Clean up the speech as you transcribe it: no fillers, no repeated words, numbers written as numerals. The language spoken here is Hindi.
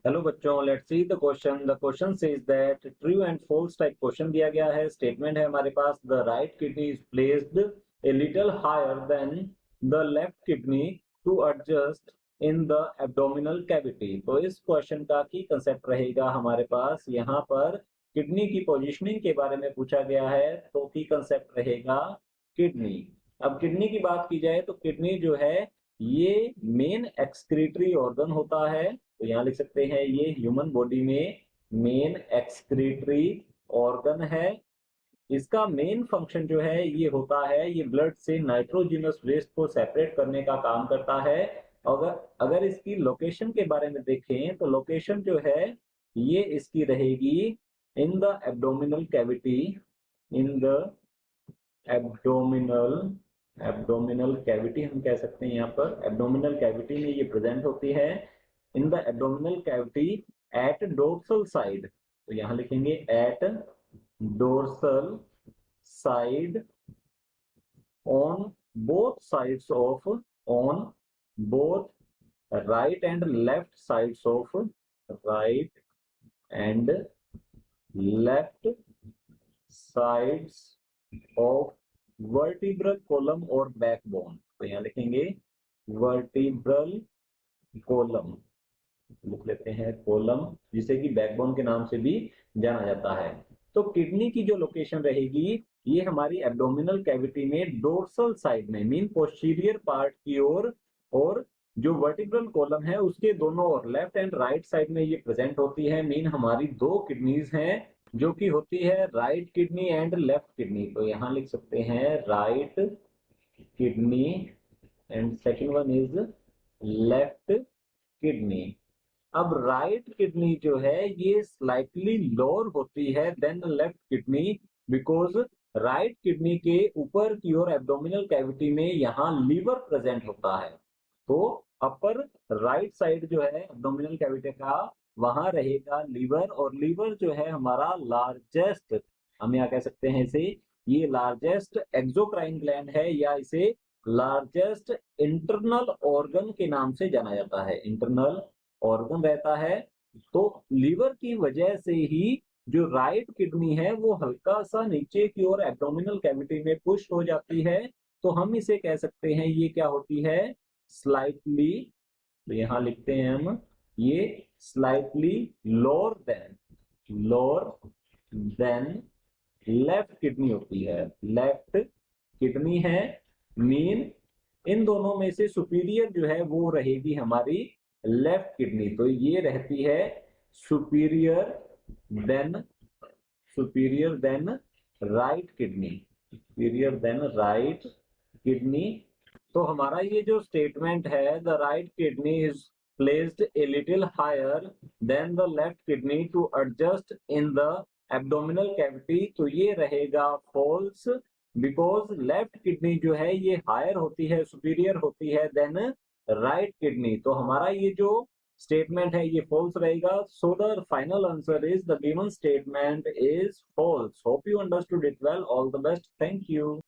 हेलो बच्चों, let's see the question. The question says that true and false type question दिया गया है। स्टेटमेंट है हमारे पास, the right kidney is placed a little higher than the left kidney to adjust in the abdominal cavity. तो इस क्वेश्चन का की कंसेप्ट रहेगा हमारे पास, यहाँ पर किडनी की पोजीशनिंग के बारे में पूछा गया है, तो की कंसेप्ट रहेगा किडनी। अब किडनी की बात की जाए तो किडनी जो है ये मेन एक्सक्रीटरी ऑर्गन होता है। तो यहाँ लिख सकते हैं ये ह्यूमन बॉडी में मेन एक्सक्रीटरी ऑर्गन है। इसका मेन फंक्शन जो है ये होता है, ये ब्लड से नाइट्रोजिनस वेस्ट को सेपरेट करने का काम करता है। अगर अगर इसकी लोकेशन के बारे में देखें तो लोकेशन जो है ये इसकी रहेगी इन the abdominal cavity. In the abdominal abdominal cavity हम कह सकते हैं, यहाँ पर एब्डोमिनल कैविटी में ये प्रेजेंट होती है। In the abdominal cavity at dorsal side. तो यहाँ लिखेंगे at dorsal side on both sides of on both right and left sides of right and left sides of vertebral column और backbone। तो यहाँ लिखेंगे vertebral column, लिख लेते हैं कोलम, जिसे कि बैकबोन के नाम से भी जाना जाता है। तो किडनी की जो लोकेशन रहेगी ये हमारी एब्डोमिनल कैविटी में डोर्सल साइड में, मीन पोस्टीरियर पार्ट की ओर, और जो वर्टिब्रल कॉलम है उसके दोनों ओर लेफ्ट एंड राइट साइड में ये प्रेजेंट होती है। मीन हमारी दो किडनीज हैं जो कि होती है right kidney and left kidney. तो यहाँ लिख सकते हैं right kidney and second one is left kidney. अब राइट किडनी जो है ये स्लाइटली लोअर होती है than left kidney, because right kidney के ऊपर की ओर एब्डोमिनल कैविटी में यहाँ लीवर प्रेजेंट होता है। तो अपर राइट साइड जो है एब्डोमिनल कैविटी का वहां रहेगा लीवर, और लीवर जो है हमारा लार्जेस्ट, हम यहाँ कह सकते हैं इसे, ये लार्जेस्ट एक्सोक्राइन ग्लैंड है, या इसे लार्जेस्ट इंटरनल ऑर्गन के नाम से जाना जाता है। इंटरनल ऑर्गन रहता है। तो लीवर की वजह से ही जो राइट किडनी है वो हल्का सा नीचे की ओर एब्डोमिनल कैविटी में पुश हो जाती है। तो हम इसे कह सकते हैं ये क्या होती है, स्लाइटली, तो यहां लिखते हैं हम ये slightly lower than left kidney होती है। लेफ्ट किडनी है मीन इन दोनों में से सुपीरियर जो है वो रहेगी हमारी लेफ्ट किडनी। तो ये रहती है superior than right kidney, superior than right kidney. तो हमारा ये जो स्टेटमेंट है, the right kidney is placed a little higher than the left kidney to adjust in the abdominal cavity, तो ये रहेगा फॉल्स, बिकॉज लेफ्ट किडनी जो है ये हायर होती है, सुपीरियर होती है देन राइट किडनी। तो हमारा ये जो स्टेटमेंट है ये फॉल्स रहेगा। So the final answer is the given statement is false. Hope you understood it well. All the best. Thank you.